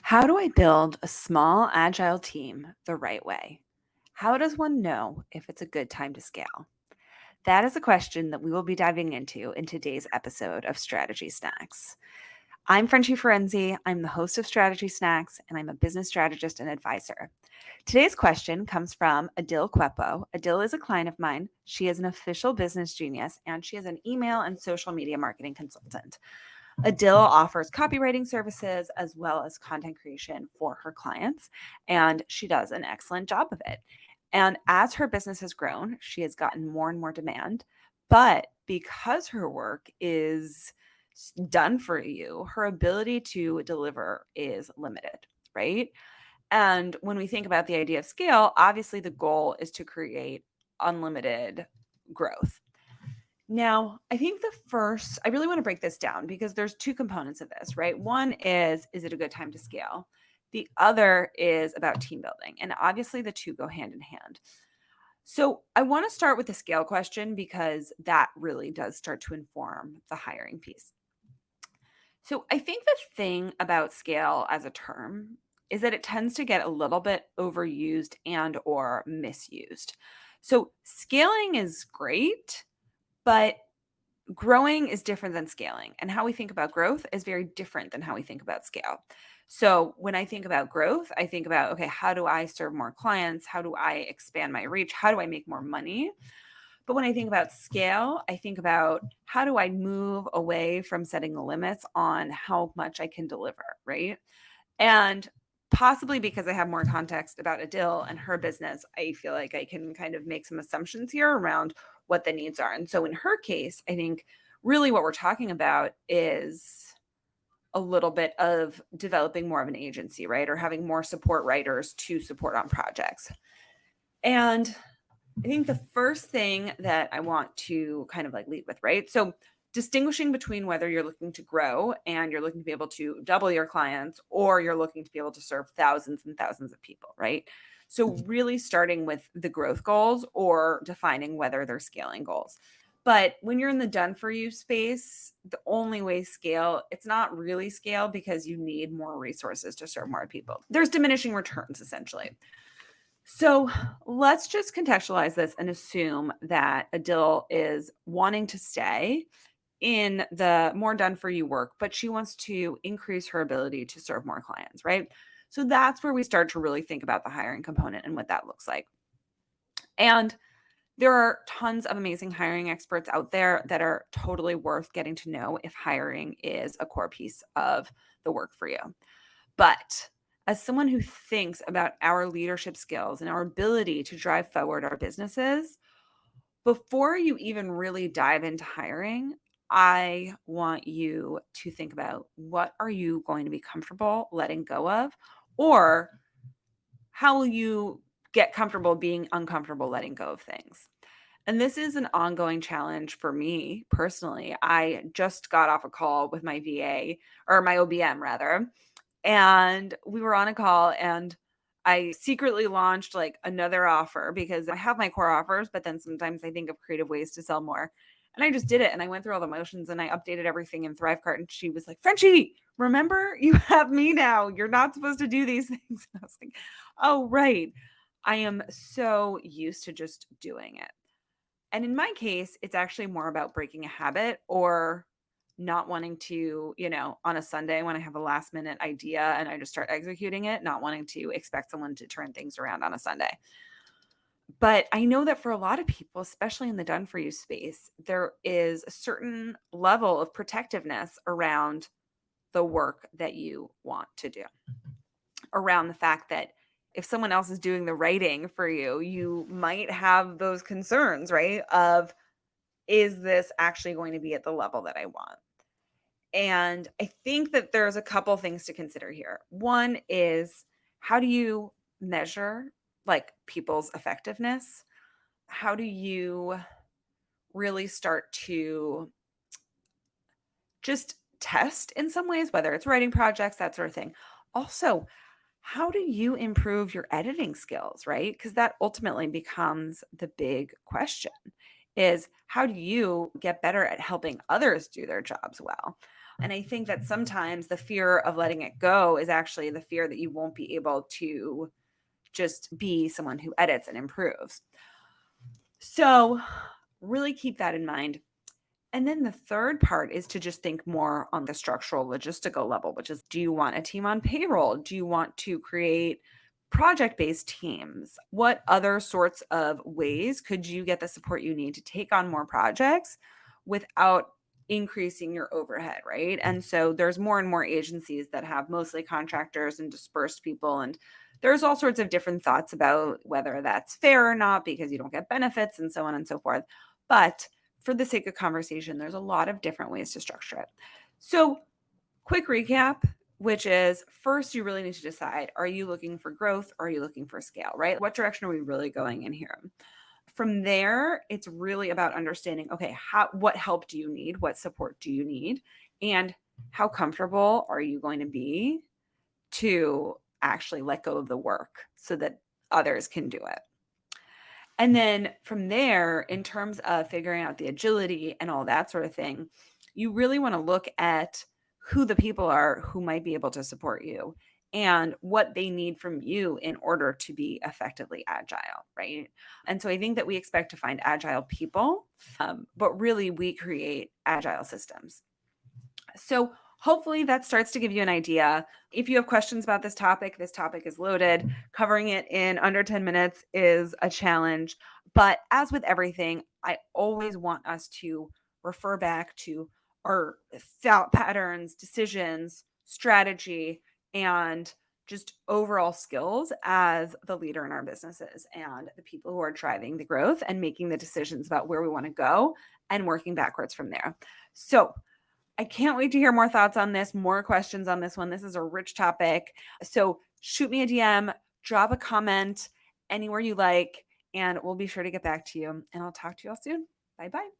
How do I build a small, agile team the right way? How does one know if it's a good time to scale? That is a question that we will be diving into in today's episode of Strategy Snacks. I'm Frenchie Ferenczi. I'm the host of Strategy Snacks, and I'm a business strategist and advisor. Today's question comes from Adil Quepo. Adil is a client of mine. She is an official business genius, and she is an email and social media marketing consultant. Adil offers copywriting services as well as content creation for her clients, and she does an excellent job of it. And as her business has grown, she has gotten more and more demand. But because her work is done for you, her ability to deliver is limited, right? And when we think about the idea of scale, obviously the goal is to create unlimited growth. Now, I think I really want to break this down because there's two components of this, right? One is it a good time to scale? The other is about team building. And obviously, the two go hand in hand. So, I want to start with the scale question because that really does start to inform the hiring piece. So, I think the thing about scale as a term is that it tends to get a little bit overused and or misused. So, scaling is great, but growing is different than scaling, and how we think about growth is very different than how we think about scale. So when I think about growth, I think about, okay, how do I serve more clients? How do I expand my reach? How do I make more money? But when I think about scale, I think about how do I move away from setting the limits on how much I can deliver, right? And possibly because I have more context about Adil and her business, I feel like I can kind of make some assumptions here around what the needs are. And so in her case, I think really what we're talking about is a little bit of developing more of an agency, right? Or having more support writers to support on projects. And I think the first thing that I want to kind of like lead with, right? So, distinguishing between whether you're looking to grow and you're looking to be able to double your clients or you're looking to be able to serve thousands and thousands of people, right? So, really starting with the growth goals or defining whether they're scaling goals. But when you're in the done for you space, the only way scale, it's not really scale because you need more resources to serve more people. There's diminishing returns essentially. So let's just contextualize this and assume that Adil is wanting to stay in the more done for you work, but she wants to increase her ability to serve more clients, right? So that's where we start to really think about the hiring component and what that looks like. And there are tons of amazing hiring experts out there that are totally worth getting to know if hiring is a core piece of the work for you. But as someone who thinks about our leadership skills and our ability to drive forward our businesses, before you even really dive into hiring, I want you to think about what are you going to be comfortable letting go of, or how will you get comfortable being uncomfortable letting go of things? And this is an ongoing challenge for me personally. I just got off a call with my VA, or my OBM rather, and we were on a call and I secretly launched like another offer because I have my core offers, but then sometimes I think of creative ways to sell more. And I just did it and I went through all the motions and I updated everything in Thrivecart. And she was like, Frenchie, remember you have me now. You're not supposed to do these things. And I was like, oh, right. I am so used to just doing it. And in my case, it's actually more about breaking a habit or not wanting to, on a Sunday when I have a last minute idea and I just start executing it, not wanting to expect someone to turn things around on a Sunday. But I know that for a lot of people, especially in the done for you space, there is a certain level of protectiveness around the work that you want to do, around the fact that if someone else is doing the writing for you, you might have those concerns, right? Of, is this actually going to be at the level that I want? And I think that there's a couple things to consider here. One is, how do you measure like people's effectiveness? How do you really start to just test in some ways, whether it's writing projects, that sort of thing? Also, how do you improve your editing skills, right? Because that ultimately becomes the big question, is how do you get better at helping others do their jobs well? And I think that sometimes the fear of letting it go is actually the fear that you won't be able to just be someone who edits and improves. So really keep that in mind. And then the third part is to just think more on the structural logistical level, which is, do you want a team on payroll? Do you want to create project-based teams? What other sorts of ways could you get the support you need to take on more projects without increasing your overhead, right? And so there's more and more agencies that have mostly contractors and dispersed people, and there's all sorts of different thoughts about whether that's fair or not because you don't get benefits and so on and so forth. But for the sake of conversation, there's a lot of different ways to structure it. So, quick recap, which is first, you really need to decide, are you looking for growth or are you looking for scale, right? What direction are we really going in here? From there, it's really about understanding, okay, what help do you need? What support do you need? And how comfortable are you going to be to actually let go of the work so that others can do it? And then from there, in terms of figuring out the agility and all that sort of thing, you really want to look at who the people are who might be able to support you and what they need from you in order to be effectively agile, right? And so I think that we expect to find agile people, but really we create agile systems. So hopefully that starts to give you an idea. If you have questions about this topic is loaded. Covering it in under 10 minutes is a challenge. But as with everything, I always want us to refer back to our thought patterns, decisions, strategy, and just overall skills as the leader in our businesses and the people who are driving the growth and making the decisions about where we want to go and working backwards from there. So I can't wait to hear more thoughts on this, more questions on this one. This is a rich topic. So shoot me a DM, drop a comment anywhere you like, and we'll be sure to get back to you. And I'll talk to you all soon. Bye-bye.